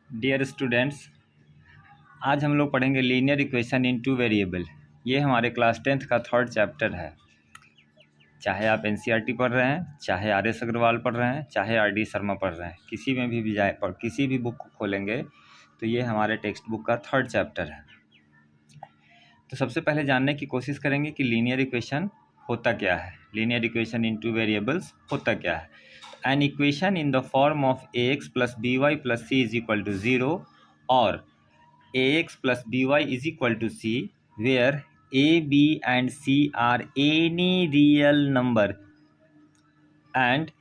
Dear students, आज हम लोग पढ़ेंगे linear equation in two variable. ये हमारे क्लास 10th का थर्ड चैप्टर है। चाहे आप एनसीईआरटी पढ़ रहे हैं, चाहे आर.एस. अग्रवाल पढ़ रहे हैं, चाहे आर.डी. शर्मा पढ़ रहे हैं, किसी में भी जाए पर किसी भी बुक को खोलेंगे तो ये हमारे टेक्स्ट बुक का थर्ड चैप्टर है। तो सबसे पहले जानने की कोशिश करेंगे कि लीनियर इक्वेशन होता क्या है। Linear equation in two variables होता क्या है। An equation in the form of ax plus by plus c is equal to 0 और ax plus by is equal to c where a, b and c are any real number and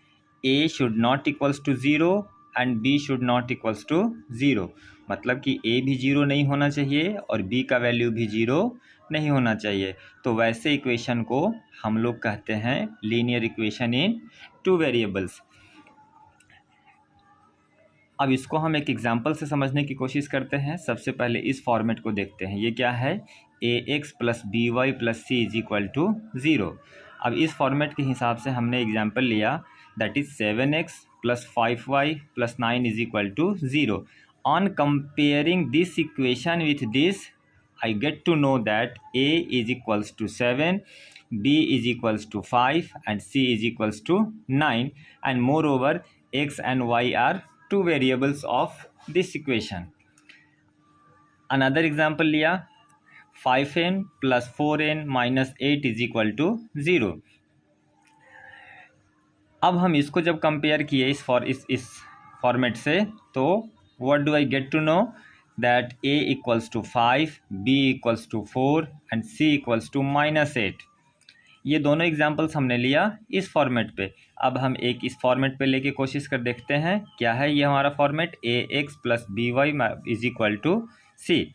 a should not equals to 0 and b should not equals to 0। मतलब कि a भी 0 नहीं होना चाहिए और b का value भी 0 नहीं होना चाहिए। तो वैसे इक्वेशन को हम लोग कहते हैं linear equation in two variables. अब इसको हम एक एग्जांपल से समझने की कोशिश करते हैं। सबसे पहले इस फॉर्मेट को देखते हैं। ये क्या है, ax plus B Y plus C is equal to 0। अब इस फॉर्मेट के हिसाब से हमने एग्जांपल लिया, that is 7x plus 5y plus 9 is equal to 0। On comparing this equation with this I get to know that a is equals to 7, b is equals to 5 and c is equals to 9 and moreover x and y are two variables of this equation। another example लिया, 5n plus 4n minus 8 is equal to 0। अब हम इसको जब compare किए इस format से, तो what do I get to know that a equals to 5, b equals to 4 and c equals to minus 8। ये दोनों एग्जाम्पल्स हमने लिया इस फॉर्मेट पे। अब हम एक इस फॉर्मेट पे लेके कोशिश कर देखते हैं। क्या है ये हमारा format, ax plus B Y is equal to C.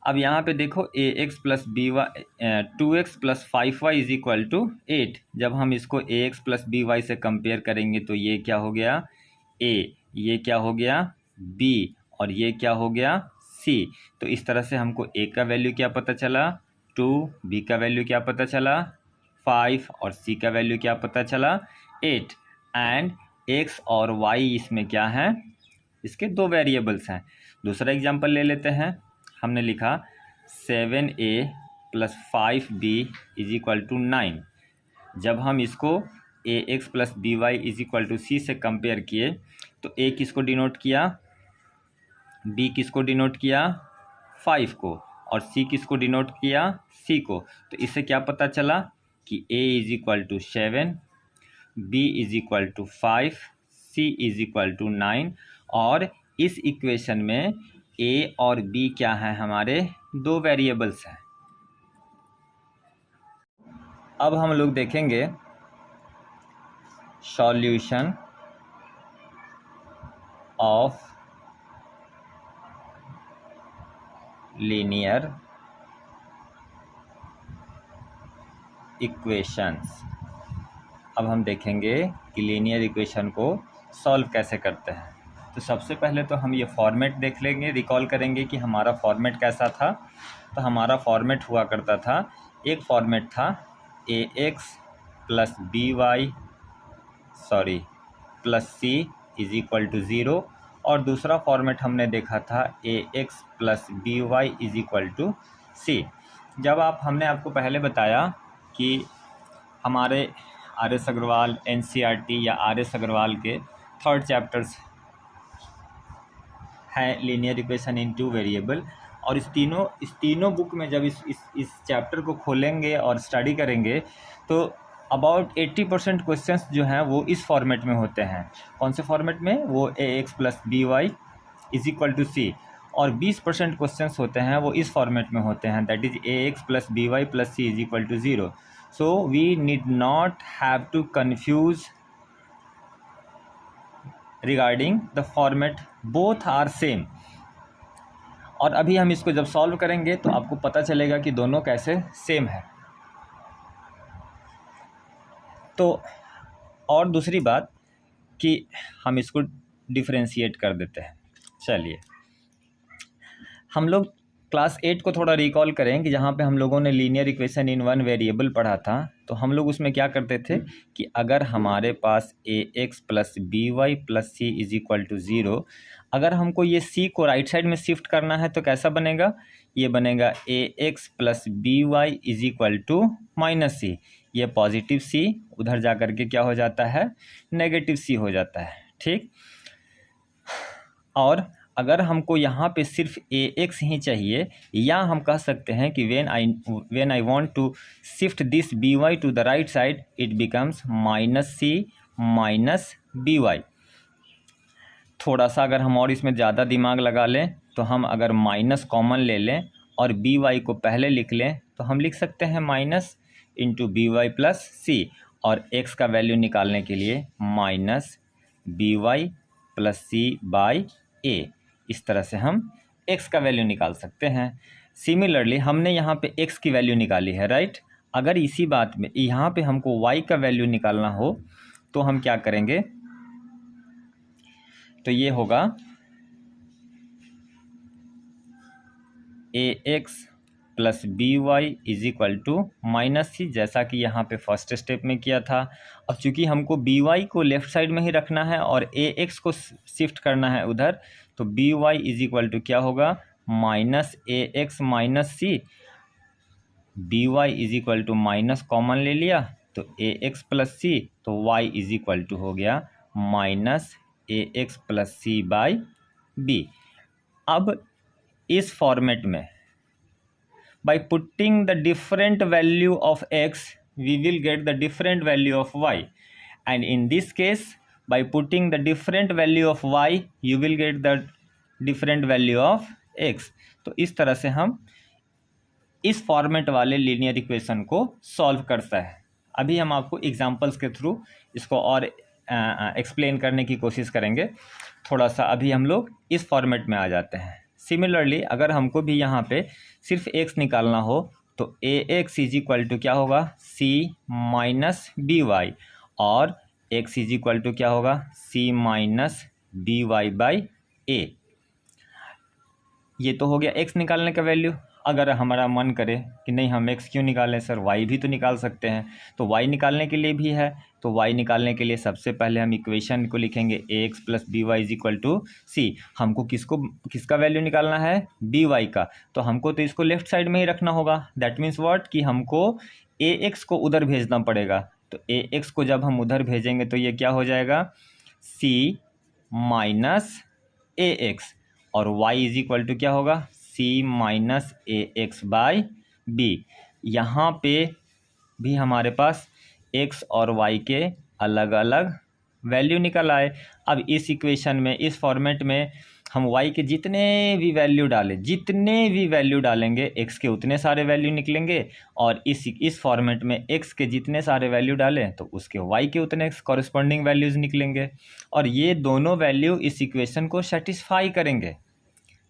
अब यहाँ पे देखो ax plus B Y 2x plus 5y is equal to 8। जब हम इसको ax प्लस बी वाई से कंपेयर करेंगे तो ये क्या हो गया a, ये क्या हो गया b और ये क्या हो गया c। तो इस तरह से हमको a का वैल्यू क्या पता चला 2, b का वैल्यू क्या पता चला 5 और c का वैल्यू क्या पता चला 8। एंड x और y इसमें क्या है, इसके दो वेरिएबल्स हैं। दूसरा एग्जांपल ले लेते हैं। हमने लिखा 7a plus 5b is equal to 9। जब हम इसको ax plus B Y is equal to C से कंपेयर किए तो a किसको डिनोट किया, b किसको डिनोट किया 5 को और c किसको डिनोट किया c को। तो इससे क्या पता चला कि a is equal to 7, b is equal to 5, c is equal to 9 और इस इक्वेशन में a और b क्या है, हमारे दो वेरिएबल्स हैं। अब हम लोग देखेंगे सॉल्यूशन ऑफ लीनियर इक्वेशंस। अब हम देखेंगे कि लीनियर इक्वेशन को सॉल्व कैसे करते हैं। तो सबसे पहले तो हम ये फॉर्मेट देख लेंगे, रिकॉल करेंगे कि हमारा फॉर्मेट कैसा था। तो हमारा फॉर्मेट हुआ करता था, एक फॉर्मेट था ax plus B Y plus C is equal to 0 और दूसरा फॉर्मेट हमने देखा था ax plus B Y is equal to C. जब हमने आपको पहले बताया कि हमारे आर.एस. अग्रवाल एनसीईआरटी या आर.एस. अग्रवाल के थर्ड चैप्टर्स हैं linear equation in two variable, और इस तीनों बुक में जब इस चैप्टर को खोलेंगे और स्टडी करेंगे तो अबाउट 80% क्वेश्चंस जो हैं वो इस फॉर्मेट में होते हैं। कौन से फॉर्मेट में, वो ax plus B Y is equal to C, और 20% क्वेश्चंस होते हैं वो इस फॉर्मेट में होते हैं, that is ax plus B Y plus C is equal to 0। So we need not have to confuse regarding the format, both are same। और अभी हम इसको जब सॉल्व करेंगे तो आपको पता चलेगा कि दोनों कैसे सेम है। तो और दूसरी बात कि हम इसको डिफरेंशिएट कर देते हैं। चलिए हम लोग क्लास 8 को थोड़ा रिकॉल करें कि जहाँ पे हम लोगों ने linear equation in one variable पढ़ा था, तो हम लोग उसमें क्या करते थे कि अगर हमारे पास A x plus B Y plus C is equal to zero, अगर हमको ये सी को राइट साइड में शिफ्ट करना है तो कैसा बनेगा, ये बनेगा A x plus B Y is equal to minus C. ये पॉजिटिव सी उधर जा कर के क्या हो जाता है, नेगेटिव सी हो जाता है, ठीक। और अगर हमको यहाँ पे सिर्फ ए एक्स ही चाहिए, या हम कह सकते हैं कि when I want to shift this b y to the right side it becomes minus c minus B y. थोड़ा सा अगर हम और इसमें ज़्यादा दिमाग लगा लें तो हम अगर माइनस कॉमन ले लें और बी वाई को पहले लिख लें तो हम लिख सकते हैं minus into B Y plus C, और एक्स का वैल्यू निकालने के लिए minus B Y plus C by A. इस तरह से हम x का वैल्यू निकाल सकते हैं। सिमिलरली हमने यहाँ पे x की वैल्यू निकाली है, राइट। अगर इसी बात में यहाँ पे हमको y का वैल्यू निकालना हो तो हम क्या करेंगे, तो ये होगा A x plus B Y is equal to minus C, जैसा कि यहाँ पे फर्स्ट स्टेप में किया था। अब चूंकि हमको बी वाई को लेफ्ट साइड में ही रखना है और ए एक्स को शिफ्ट करना है उधर, तो b Y is equal to क्या होगा, minus a x minus c. B Y is equal to minus common ले लिया तो ए एक्स प्लस सी, तो वाई इज इक्वल टू हो गया minus a x plus C by b. अब इस फॉर्मेट में by putting the different value of x we will get the different value of y, and in this case by putting the different value of y you will get the different value of x। तो इस तरह से हम इस format वाले linear equation को solve करता है। अभी हम आपको एग्जांपल्स के थ्रू इसको और एक्सप्लेन करने की कोशिश करेंगे। थोड़ा सा अभी हम लोग इस फॉर्मेट में आ जाते हैं। सिमिलरली अगर हमको भी यहाँ पे सिर्फ x निकालना हो तो A X is equal to क्या होगा, c माइनस बी वाई, और x इज इक्वल टू क्या होगा, c minus B Y by A. ये तो हो गया x निकालने का वैल्यू। अगर हमारा मन करे कि नहीं हम x क्यों निकालें सर, y भी तो निकाल सकते हैं, तो y निकालने के लिए भी है। तो y निकालने के लिए सबसे पहले हम इक्वेशन को लिखेंगे A x plus B Y is equal to C. हमको किसका वैल्यू निकालना है, बी वाई का, तो हमको तो इसको लेफ्ट साइड में ही रखना होगा। दैट मीन्स व्हाट, कि हमको ए एक्स को उधर भेजना पड़ेगा। तो ए एक्स को जब हम उधर भेजेंगे तो ये क्या हो जाएगा, सी माइनस ए एक्स, और y इज इक्वल टू क्या होगा, c minus a x by b. यहाँ पे भी हमारे पास x और y के अलग अलग वैल्यू निकल आए। अब इस इक्वेशन में, इस फॉर्मेट में हम y के जितने भी वैल्यू डालेंगे x के उतने सारे वैल्यू निकलेंगे, और इस फॉर्मेट में x के जितने सारे वैल्यू डालें तो उसके y के उतने कॉरस्पॉन्डिंग वैल्यूज़ निकलेंगे, और ये दोनों वैल्यू इस इक्वेशन को सेटिस्फाई करेंगे।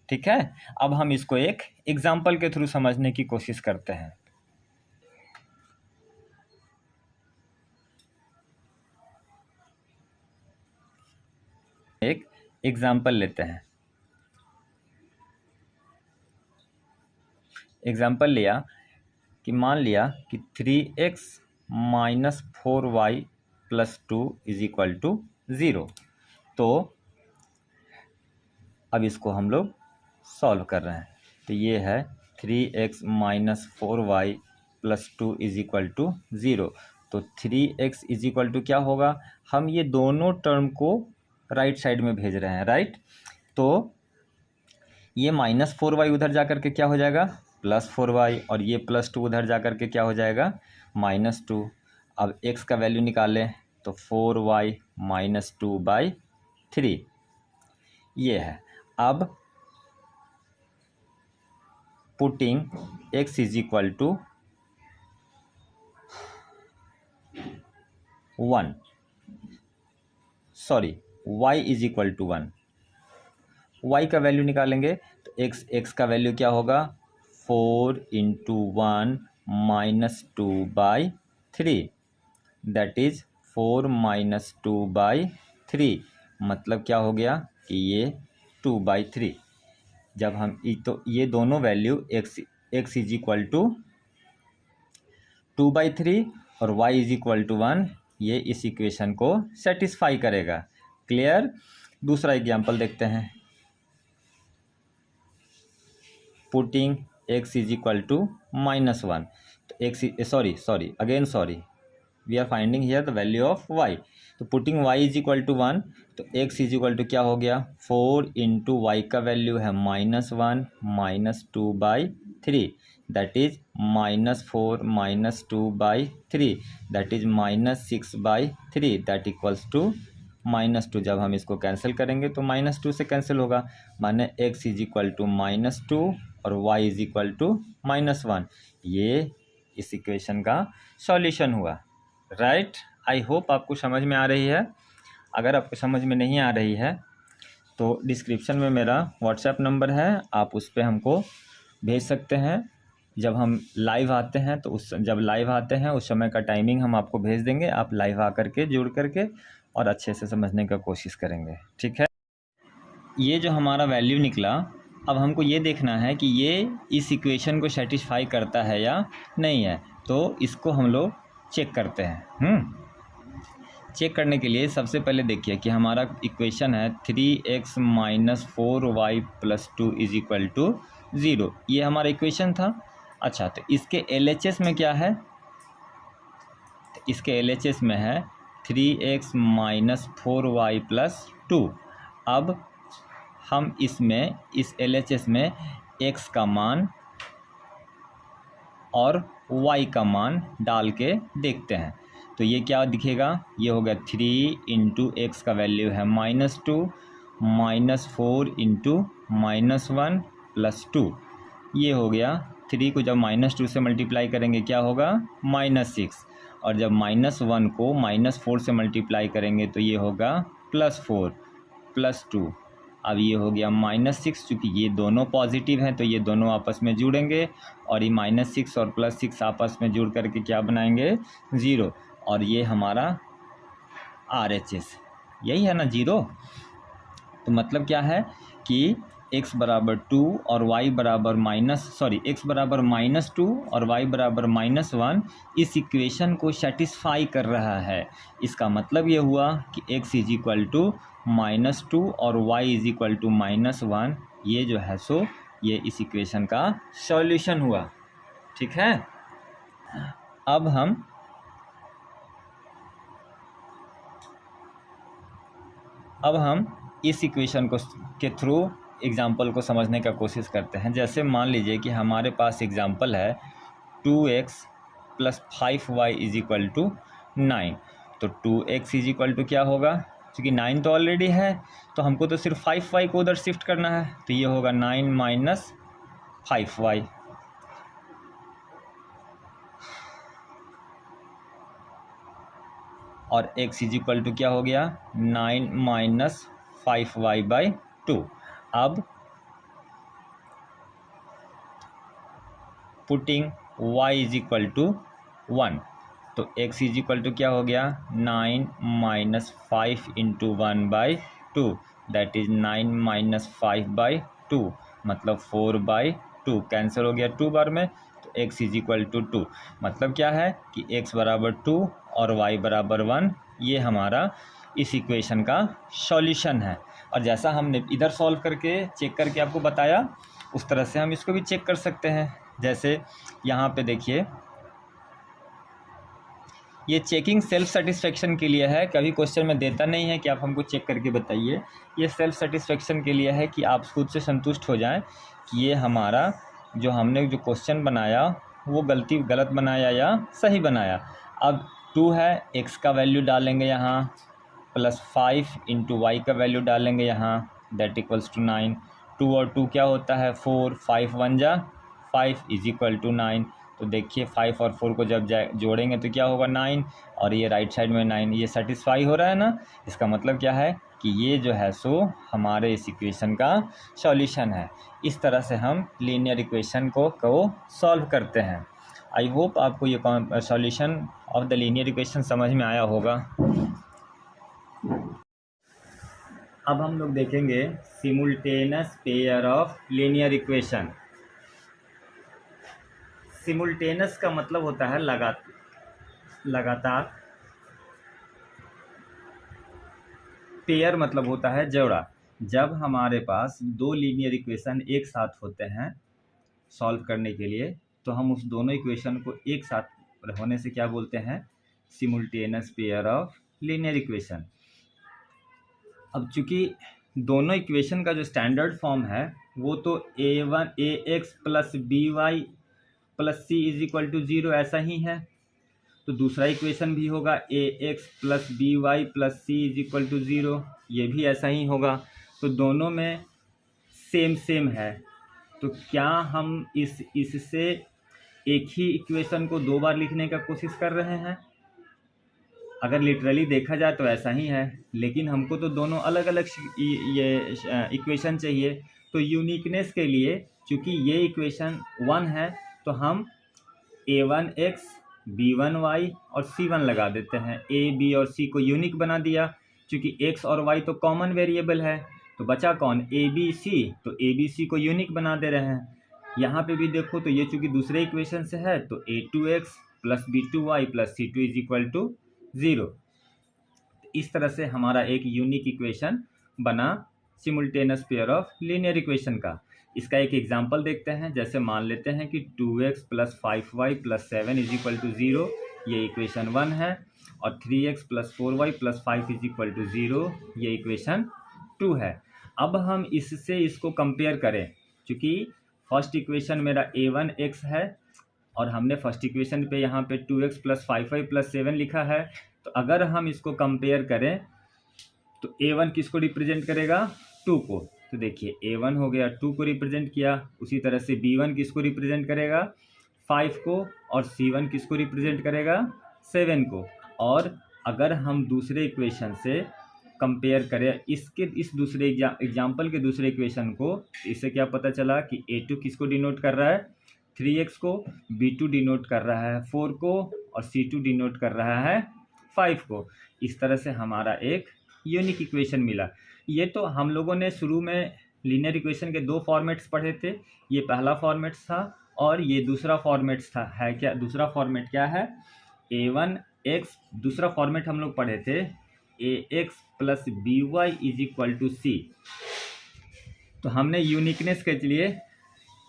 ठीक है, अब हम इसको एक एग्जाम्पल के थ्रू समझने की कोशिश करते हैं। एक एग्जाम्पल लेते हैं। एग्जाम्पल लिया कि मान लिया कि 3x minus 4y plus 2 is equal to 0। तो अब इसको हम लोग सॉल्व कर रहे हैं। तो ये है 3x minus 4y plus 2 is equal to 0। तो 3x इज इक्वल टू क्या होगा, हम ये दोनों टर्म को राइट साइड में भेज रहे हैं, राइट। तो ये माइनस 4y उधर जा कर के क्या हो जाएगा, प्लस 4y, और ये प्लस 2 उधर जा कर के क्या हो जाएगा, माइनस 2। अब x का वैल्यू निकालें तो 4y माइनस 2 बाई 3 ये है। अब putting x is equal to 1, sorry y is equal to 1, y का वैल्यू निकालेंगे तो x का वैल्यू क्या होगा, 4 into 1 minus 2 by 3, that is 4 minus 2 by 3, मतलब क्या हो गया कि ये 2 बाई 3। जब हम तो ये दोनों value x is equal to 2/3 और y इज इक्वल टू 1, ये इस इक्वेशन को सेटिस्फाई करेगा। क्लियर। दूसरा एग्जाम्पल देखते हैं। Putting x is equal to -1, तो x we are finding here the value of y। तो putting y is equal to 1, तो x इज इक्वल टू क्या हो गया, 4 इंटू वाई का वैल्यू है -1 -2/3, that is -4 -2/3, that is -6/3, that equals to -2। जब हम इसको कैंसिल करेंगे तो -2 से कैंसिल होगा, माने x इज इक्वल टू -2 और y इज इक्वल टू -1। ये इस इक्वेशन का सॉल्यूशन हुआ। राइट। आई होप आपको समझ में आ रही है। अगर आपको समझ में नहीं आ रही है तो डिस्क्रिप्शन में मेरा व्हाट्सएप नंबर है, आप उस पर हमको भेज सकते हैं। जब हम लाइव आते हैं तो जब लाइव आते हैं उस समय का टाइमिंग हम आपको भेज देंगे, आप लाइव आकर के जुड़ करके और अच्छे से समझने का कोशिश करेंगे। ठीक है। ये जो हमारा वैल्यू निकला, अब हमको ये देखना है कि ये इस इक्वेशन को सेटिस्फाई करता है या नहीं है। तो इसको हम लोग चेक करते हैं। चेक करने के लिए सबसे पहले देखिए कि हमारा इक्वेशन है 3x - 4y + 2 is equal to 0। ये हमारा इक्वेशन था। अच्छा, तो इसके LHS में क्या है, तो इसके LHS में है 3x - 4y + 2। अब हम इसमें इस LHS में x का मान और y का मान डाल के देखते हैं। तो ये क्या दिखेगा, ये हो गया 3 इंटू एक्स का वैल्यू है -2 -4 इंटू -1 + 2, ये हो गया। 3 को जब -2 से मल्टीप्लाई करेंगे क्या होगा, -6, और जब -1 को -4 से मल्टीप्लाई करेंगे तो ये होगा +4 + 2। अब ये हो गया -6, चूँकि ये दोनों पॉजिटिव हैं तो ये दोनों आपस में जुड़ेंगे और ये -6 और +6 आपस में जुड़ करके क्या बनाएंगे, 0। और ये हमारा RHS यही है ना, 0। तो मतलब क्या है कि x बराबर 2 और y बराबर x बराबर -2 और y बराबर -1 इस इक्वेशन को सेटिस्फाई कर रहा है। इसका मतलब ये हुआ कि x इज इक्वल टू -2 और y इज इक्वल टू -1, ये जो है सो ये इस इक्वेशन का सॉल्यूशन हुआ। ठीक है। अब हम इस इक्वेशन को के थ्रू एग्जाम्पल को समझने का कोशिश करते हैं। जैसे मान लीजिए कि हमारे पास एग्जाम्पल है 2x + 5y is equal to 9। तो 2x इज इक्वल टू क्या होगा, क्योंकि 9 तो ऑलरेडी है तो हमको तो सिर्फ 5y को उधर शिफ्ट करना है, तो ये होगा 9 - 5y। और x इज इक्वल टू क्या हो गया, 9 - 5y/2। अब putting y is equal to 1, तो x इज इक्वल टू क्या हो गया, 9 - 5 इंटू 1/2, दैट इज 9 - 5/2, मतलब 4/2 कैंसिल हो गया 2 बार में, तो x इज इक्वल टू 2। मतलब क्या है कि x बराबर 2 और y बराबर 1, ये हमारा इस इक्वेशन का सॉल्यूशन है। और जैसा हमने इधर सॉल्व करके चेक करके आपको बताया, उस तरह से हम इसको भी चेक कर सकते हैं। जैसे यहाँ पे देखिए, ये चेकिंग सेल्फ सेटिस्फेक्शन के लिए है, कभी क्वेश्चन में देता नहीं है कि आप हमको चेक करके बताइए। ये सेल्फ सेटिस्फेक्शन के लिए है कि आप खुद से संतुष्ट हो जाएं कि ये हमारा जो हमने जो क्वेश्चन बनाया वो गलत बनाया या सही बनाया। अब 2 है, x का वैल्यू डालेंगे यहाँ, +5 इंटू वाई का वैल्यू डालेंगे यहाँ, दैट इक्वल्स टू 9। 2 और 2 क्या होता है, 4, 5 1 जा 5 इज इक्वल टू 9। तो देखिए 5 और 4 को जब जोड़ेंगे तो क्या होगा, 9, और ये राइट साइड में 9, ये सेटिस्फाई हो रहा है ना। इसका मतलब क्या है कि ये जो है सो हमारे इस इक्वेशन का सॉल्यूशन है। इस तरह से हम लीनियर इक्वेशन को सॉल्व करते हैं। आई होप आपको ये solution of the linear equation समझ में आया होगा। अब हम लोग देखेंगे simultaneous pair of linear equation. Simultaneous का मतलब होता है लगातार, पेयर मतलब होता है जोड़ा। जब हमारे पास दो लीनियर इक्वेशन एक साथ होते हैं सॉल्व करने के लिए, तो हम उस दोनों इक्वेशन को एक साथ होने से क्या बोलते हैं, simultaneous pair of linear equation. अब चूंकि दोनों इक्वेशन का जो स्टैंडर्ड फॉर्म है वो तो ax plus B Y plus C is equal to 0 ऐसा ही है, तो दूसरा इक्वेशन भी होगा ax plus B Y plus C is equal to 0, ये भी ऐसा ही होगा। तो दोनों में सेम है, तो क्या हम इससे एक ही इक्वेशन को दो बार लिखने का कोशिश कर रहे हैं? अगर लिटरली देखा जाए तो ऐसा ही है, लेकिन हमको तो दोनों अलग अलग ये इक्वेशन चाहिए। तो यूनिकनेस के लिए, चूँकि ये इक्वेशन 1 है, तो हम a1x b1y और c1 लगा देते हैं। a b और c को यूनिक बना दिया, चूँकि x और y तो कॉमन वेरिएबल है, तो बचा कौन, a b c, तो a b c को यूनिक बना दे रहे हैं। यहाँ पे भी देखो तो ये चूँकि दूसरे इक्वेशन से है, तो a2x plus b2y plus c2 is equal to 0। इस तरह से हमारा एक यूनिक इक्वेशन बना simultaneous pair of linear equation का। इसका एक एग्जांपल देखते हैं। जैसे मान लेते हैं कि 2x plus 5y plus 7 is equal to 0, ये इक्वेशन 1 है, और 3x plus 4y plus 5 is equal to 0, ये इक्वेशन 2 है। अब हम इससे इसको कंपेयर करें, क्योंकि फर्स्ट इक्वेशन मेरा a1x है और हमने फर्स्ट इक्वेशन पे यहाँ पे 2x प्लस 5y प्लस 7 लिखा है, तो अगर हम इसको कंपेयर करें तो a1 किसको रिप्रेजेंट करेगा, 2 को। तो देखिए a1 हो गया 2 को रिप्रेजेंट किया, उसी तरह से b1 किसको रिप्रेजेंट करेगा, 5 को, और c1 किसको रिप्रेजेंट करेगा, 7 को। और अगर हम दूसरे इक्वेशन से कंपेयर करें इस दूसरे एग्जाम्पल के दूसरे इक्वेशन को, इससे क्या पता चला कि a2 किसको डिनोट कर रहा है, 3x को, b2 डिनोट कर रहा है 4 को, और c2 डिनोट कर रहा है 5 को। इस तरह से हमारा एक यूनिक इक्वेशन मिला। ये तो हम लोगों ने शुरू में लीनियर इक्वेशन के दो फॉर्मेट्स पढ़े थे, ये पहला फॉर्मेट था और ये दूसरा फॉर्मेट था। है क्या दूसरा फॉर्मेट, क्या है, a1x। दूसरा फॉर्मेट हम लोग पढ़े थे ax plus B Y is equal to C. तो हमने यूनिकनेस के लिए,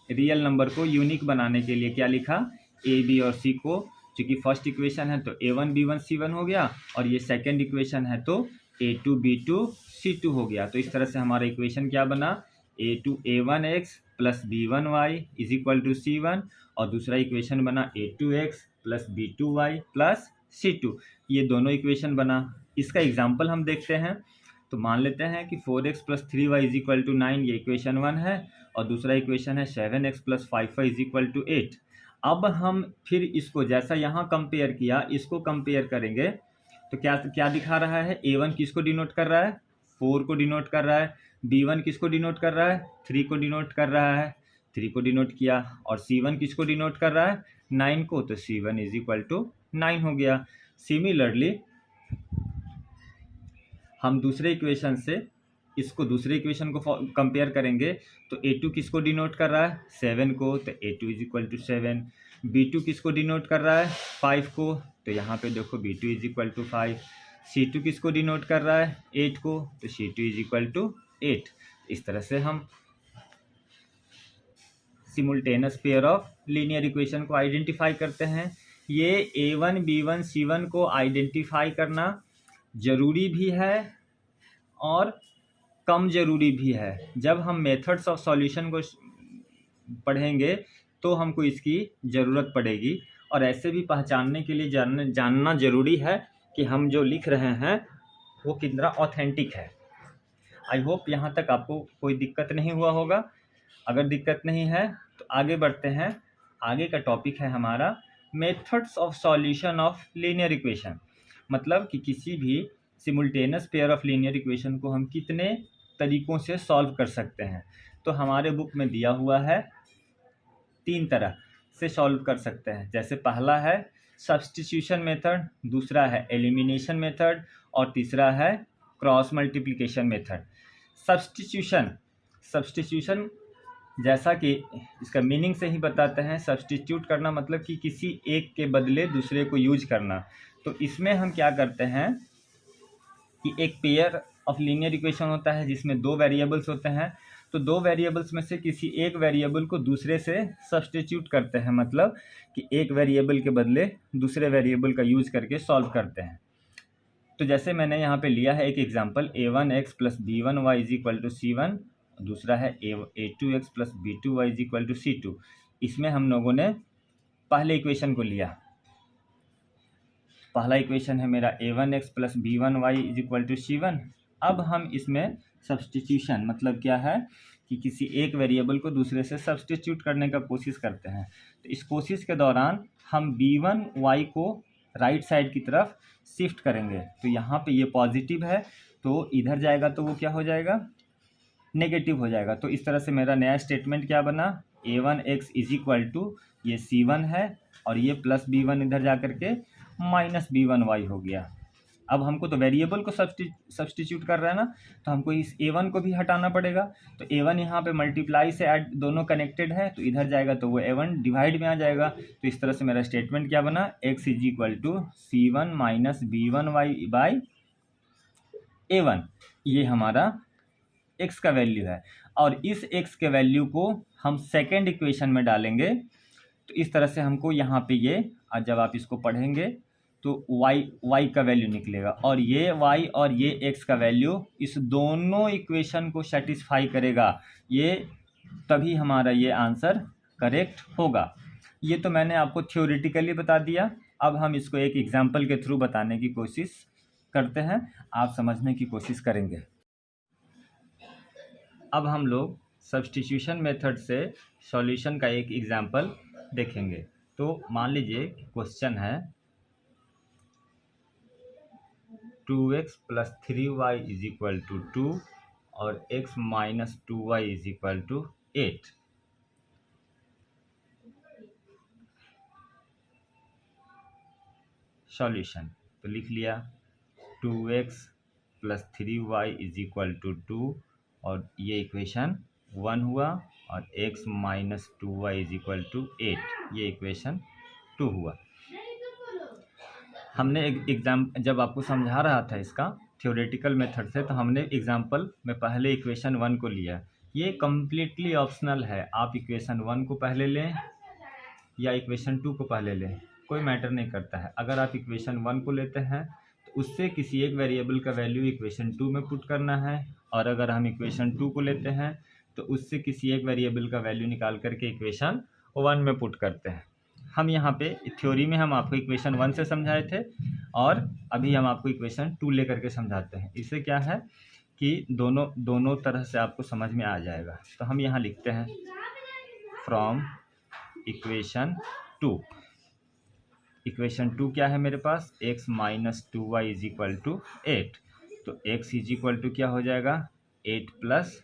रियल नंबर को यूनिक बनाने के लिए क्या लिखा, ए बी और सी को, चूँकि फर्स्ट इक्वेशन है तो a1 b1 c1 हो गया, और ये सेकंड इक्वेशन है तो a2 b2 c2 हो गया। तो इस तरह से हमारा इक्वेशन क्या बना, a1x plus b1y is equal to c1, और दूसरा इक्वेशन बना a2x plus b2y plus c2। ये दोनों इक्वेशन बना। इसका एग्जाम्पल हम देखते हैं। तो मान लेते हैं कि 4x plus 3y is equal to 9, ये इक्वेशन 1 है, और दूसरा इक्वेशन है 7x plus 5y is equal to 8। अब हम फिर इसको जैसा यहाँ कंपेयर किया, इसको कंपेयर करेंगे तो क्या दिखा रहा है, a1 किसको डिनोट कर रहा है, 4 को डिनोट कर रहा है, b1 किसको डिनोट कर रहा है, 3 को डिनोट कर रहा है, 3 को डिनोट किया, और c1 किसको डिनोट कर रहा है, 9 को, तो c1 इज इक्वल टू 9 हो गया। सिमिलरली हम दूसरे इक्वेशन से इसको दूसरे इक्वेशन को कंपेयर करेंगे, तो a2 किसको डिनोट कर रहा है, 7 को, तो a2 is equal to 7। b2 किसको डिनोट कर रहा है, 5 को, तो यहाँ पे देखो b2 is equal to 5। c2 किसको डिनोट कर रहा है, 8 को, तो c2 इज इक्वल टू 8। इस तरह से हम simultaneous pair of linear equation को आइडेंटिफाई करते हैं। ये a1 b1 c1 को आइडेंटिफाई करना ज़रूरी भी है और कम ज़रूरी भी है। जब हम मेथड्स ऑफ सॉल्यूशन को पढ़ेंगे तो हमको इसकी ज़रूरत पड़ेगी, और ऐसे भी पहचानने के लिए जानना ज़रूरी है कि हम जो लिख रहे हैं वो कितना ऑथेंटिक है। आई होप यहाँ तक आपको कोई दिक्कत नहीं हुआ होगा। अगर दिक्कत नहीं है तो आगे बढ़ते हैं। आगे का टॉपिक है हमारा methods of solution of linear equation. मतलब कि किसी भी simultaneous pair of linear equation को हम कितने तरीक़ों से सॉल्व कर सकते हैं। तो हमारे बुक में दिया हुआ है 3 तरह से सॉल्व कर सकते हैं। जैसे पहला है सब्स्टिट्यूशन मेथड, दूसरा है एलिमिनेशन मेथड, और तीसरा है क्रॉस मल्टीप्लिकेशन मेथड। सब्स्टिट्यूशन जैसा कि इसका मीनिंग से ही बताते हैं, सब्स्टिट्यूट करना मतलब कि किसी एक के बदले दूसरे को यूज करना। तो इसमें हम क्या करते हैं कि एक पेयर ऑफ लीनियर इक्वेशन होता है जिसमें दो वेरिएबल्स होते हैं, तो दो वेरिएबल्स में से किसी एक वेरिएबल को दूसरे से सब्स्टिट्यूट करते हैं, मतलब कि एक वेरिएबल के बदले दूसरे वेरिएबल का यूज करके सॉल्व करते हैं। तो जैसे मैंने यहाँ पे लिया है एक example, a1x plus b1y is equal to c1, दूसरा है a2x plus b2y is equal to c2। इसमें हम लोगों ने पहले इक्वेशन को लिया, पहला इक्वेशन है मेरा a1x plus b1y is equal to c1। अब हम इसमें सब्स्टिट्यूशन मतलब क्या है कि किसी एक वेरिएबल को दूसरे से सब्स्टिट्यूट करने का कोशिश करते हैं। तो इस कोशिश के दौरान हम b1y को राइट साइड की तरफ शिफ्ट करेंगे। तो यहाँ पे ये पॉजिटिव है तो इधर जाएगा तो वो क्या हो जाएगा, नेगेटिव हो जाएगा। तो इस तरह से मेरा नया स्टेटमेंट क्या बना, a1x इज इक्वल टू ये c1 है और ये प्लस b1 इधर जा करके माइनस b1y हो गया। अब हमको तो वेरिएबल को सब्स्टिट्यूट कर रहा है ना, तो हमको इस a1 को भी हटाना पड़ेगा। तो a1 यहाँ पे मल्टीप्लाई से ऐड दोनों कनेक्टेड है, तो इधर जाएगा तो वो a1 डिवाइड में आ जाएगा। तो इस तरह से मेरा स्टेटमेंट क्या बना, x is equal to c1 minus b1y by a1। ये हमारा x का वैल्यू है और इस x के वैल्यू को हम सेकेंड इक्वेशन में डालेंगे। तो इस तरह से हमको यहाँ पे ये, जब आप इसको पढ़ेंगे तो y का वैल्यू निकलेगा और ये y और ये x का वैल्यू इस दोनों इक्वेशन को सेटिस्फाई करेगा, ये तभी हमारा ये आंसर करेक्ट होगा। ये तो मैंने आपको थ्योरेटिकली बता दिया। अब हम इसको एक एग्जांपल के थ्रू बताने की कोशिश करते हैं, आप समझने की कोशिश करेंगे। अब हम लोग सब्स्टिट्यूशन मेथड से सॉल्यूशन का एक एग्जांपल देखेंगे। तो मान लीजिए क्वेश्चन है 2x plus 3y is equal to 2 और x minus 2y is equal to 8। Solution तो लिख लिया, 2x plus 3y is equal to 2 और ये इक्वेशन 1 हुआ और x minus 2y is equal to 8, ये इक्वेशन 2 हुआ। हमने एक जब आपको समझा रहा था इसका थ्योरेटिकल मेथड से, तो हमने एग्जाम्पल में पहले इक्वेशन 1 को लिया। ये कम्प्लीटली ऑप्शनल है, आप इक्वेशन 1 को पहले लें या इक्वेशन 2 को पहले लें, कोई मैटर नहीं करता है। अगर आप इक्वेशन 1 को लेते हैं तो उससे किसी एक वेरिएबल का वैल्यू इक्वेशन 2 में पुट करना है, और अगर हम इक्वेशन 2 को लेते हैं तो उससे किसी एक वेरिएबल का वैल्यू निकाल करके इक्वेशन 1 में पुट करते हैं। हम यहाँ पे थ्योरी में हम आपको इक्वेशन 1 से समझाए थे और अभी हम आपको इक्वेशन 2 लेकर के समझाते हैं। इससे क्या है कि दोनों तरह से आपको समझ में आ जाएगा। तो हम यहाँ लिखते हैं फ्रॉम इक्वेशन 2। इक्वेशन 2 क्या है मेरे पास, x minus 2y is equal to 8। तो x इज इक्वल टू क्या हो जाएगा, 8 प्लस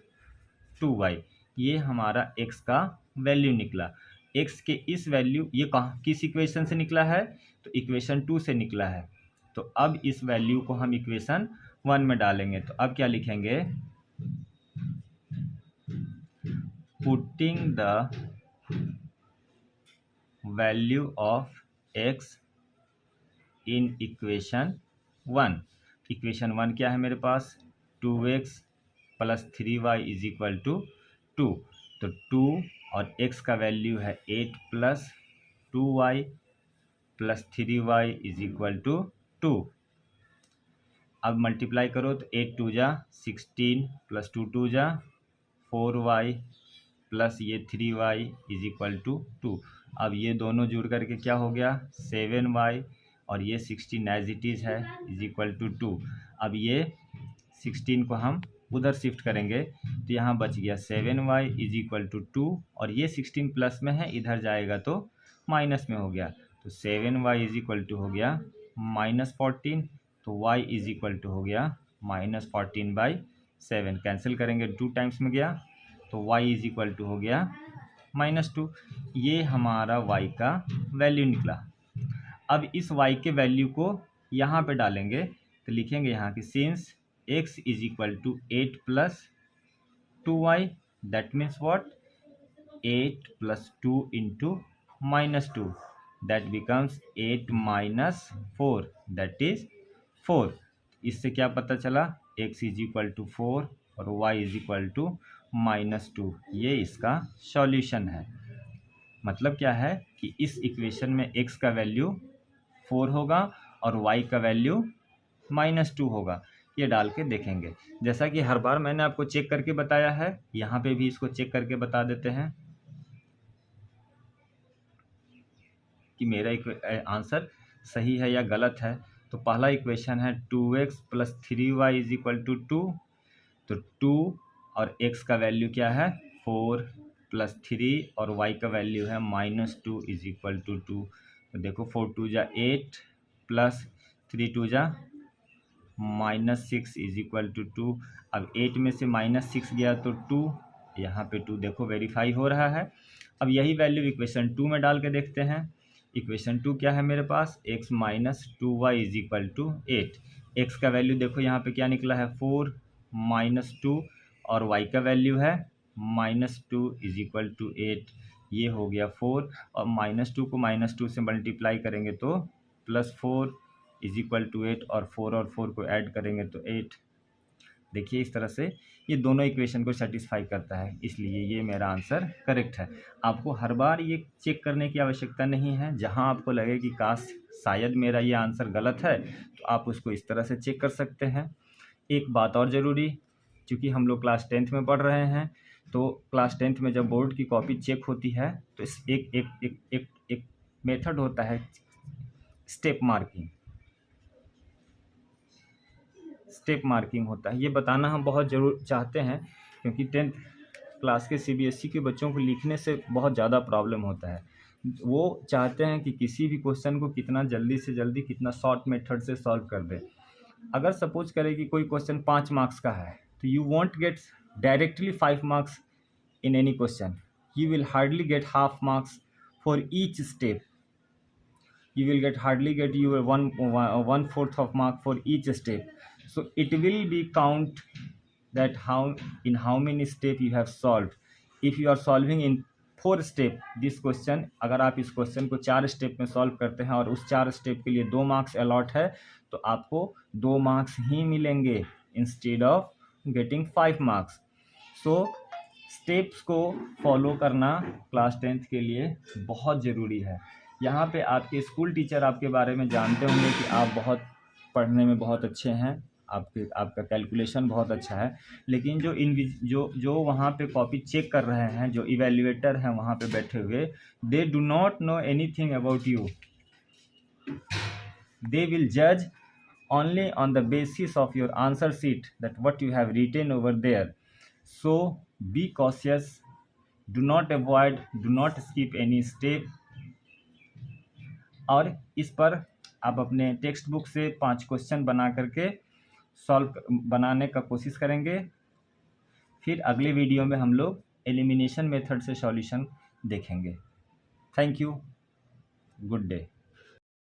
2y। ये हमारा x का वैल्यू निकला। x के इस वैल्यू, ये कहाँ किस इक्वेशन से निकला है, तो इक्वेशन 2 से निकला है। तो अब इस वैल्यू को हम इक्वेशन 1 में डालेंगे। तो अब क्या लिखेंगे, putting the value of x in equation 1। Equation 1 क्या है मेरे पास, 2x plus 3y is equal to 2। तो 2 और x का वैल्यू है 8 plus 2y plus 3y is equal to 2। अब मल्टीप्लाई करो तो 8 2 जा 16 प्लस 2 2 जा 4y प्लस ये 3y इज इक्वल टू 2। अब ये दोनों जुड़ करके क्या हो गया, 7y और ये 16 एज इट इज़ है इज इक्वल टू 2। अब ये 16 को हम उधर शिफ्ट करेंगे तो यहाँ बच गया 7y इज इक्वल टू 2 और ये 16 प्लस में है, इधर जाएगा तो माइनस में हो गया। तो 7y इज इक्वल टू हो गया माइनस 14। तो y इज इक्वल टू हो गया माइनस 14/7। कैंसिल करेंगे 2 टाइम्स में गया तो y इज इक्वल टू हो गया -2। ये हमारा y का वैल्यू निकला। अब इस y के वैल्यू को यहाँ पे डालेंगे तो लिखेंगे यहाँ कि since x is equal to 8 plus 2y, that means what? 8 plus 2 into minus 2, that becomes 8 minus 4, that is 4. इससे क्या पता चला? x इज इक्वल टू 4 और y इज इक्वल टू -2। ये इसका सॉल्यूशन है। मतलब क्या है कि इस इक्वेशन में x का वैल्यू 4 होगा और y का वैल्यू -2 होगा। ये डाल के देखेंगे, जैसा कि हर बार मैंने आपको चेक करके बताया है, यहाँ पे भी इसको चेक करके बता देते हैं कि मेरा आंसर सही है या गलत है। तो पहला इक्वेशन है 2x plus 3y is equal to 2। तो 2 और x का वैल्यू क्या है? 4 प्लस 3 और y का वैल्यू है -2 इज इक्वल टू 2। तो देखो 4 2 जा 8 प्लस 3 2 जा -6 इज इक्वल टू 2। अब 8 में से -6 गया तो 2, यहाँ पे 2 देखो वेरीफाई हो रहा है। अब यही वैल्यू इक्वेशन 2 में डाल के देखते हैं। इक्वेशन 2 क्या है मेरे पास? x minus 2y is equal to 8। x का वैल्यू देखो यहाँ पे क्या निकला है? 4 -2 और y का वैल्यू है -2 इज इक्वल टू 8। ये हो गया 4 और -2 को -2 से मल्टीप्लाई करेंगे तो +4 इज इक्वल टू 8 और 4 को ऐड करेंगे तो 8। देखिए इस तरह से ये दोनों इक्वेशन को सेटिस्फाई करता है, इसलिए ये मेरा आंसर करेक्ट है। आपको हर बार ये चेक करने की आवश्यकता नहीं है। जहां आपको लगे कि काश शायद मेरा ये आंसर गलत है, तो आप उसको इस तरह से चेक कर सकते हैं। एक बात और ज़रूरी, चूँकि हम लोग क्लास 10th में पढ़ रहे हैं, तो क्लास 10th में जब बोर्ड की कॉपी चेक होती है तो इस एक मेथड होता है स्टेप मार्किंग। स्टेप मार्किंग होता है, ये बताना हम बहुत ज़रूर चाहते हैं, क्योंकि 10th क्लास के CBSE के बच्चों को लिखने से बहुत ज़्यादा प्रॉब्लम होता है। वो चाहते हैं कि किसी भी क्वेश्चन को कितना जल्दी से जल्दी, कितना शॉर्ट मेथड से सॉल्व कर दे। अगर सपोज करें कि कोई क्वेश्चन 5 मार्क्स का है, तो you want get directly 5 marks in any question. You will hardly get half marks for each step. You will hardly get your 1/4 of mark for each step. So it will be count that how many step you have solved. If you are solving in 4 step this question, अगर आप इस question को 4 step में solve करते हैं और उस 4 step के लिए 2 मार्क्स अलॉट है, तो आपको 2 मार्क्स ही मिलेंगे instead of getting 5 marks. So steps को फॉलो करना क्लास 10th के लिए बहुत ज़रूरी है। यहाँ पे आपके स्कूल टीचर आपके बारे में जानते होंगे कि आप बहुत पढ़ने में बहुत अच्छे हैं, आपका कैलकुलेशन बहुत अच्छा है, लेकिन जो वहाँ पे कॉपी चेक कर रहे हैं, जो इवैल्यूएटर हैं वहाँ पे बैठे हुए, they do not know anything about you. They will जज only on the basis of your answer sheet, that what you have written over there. So be cautious, do not avoid, do not skip any step। और इस पर आप अपने text book से 5 question बना करके बनाने का कोशिश करेंगे। फिर अगले वीडियो में हम लोग एलिमिनेशन मेथड से सॉल्यूशन देखेंगे। Thank you, good day.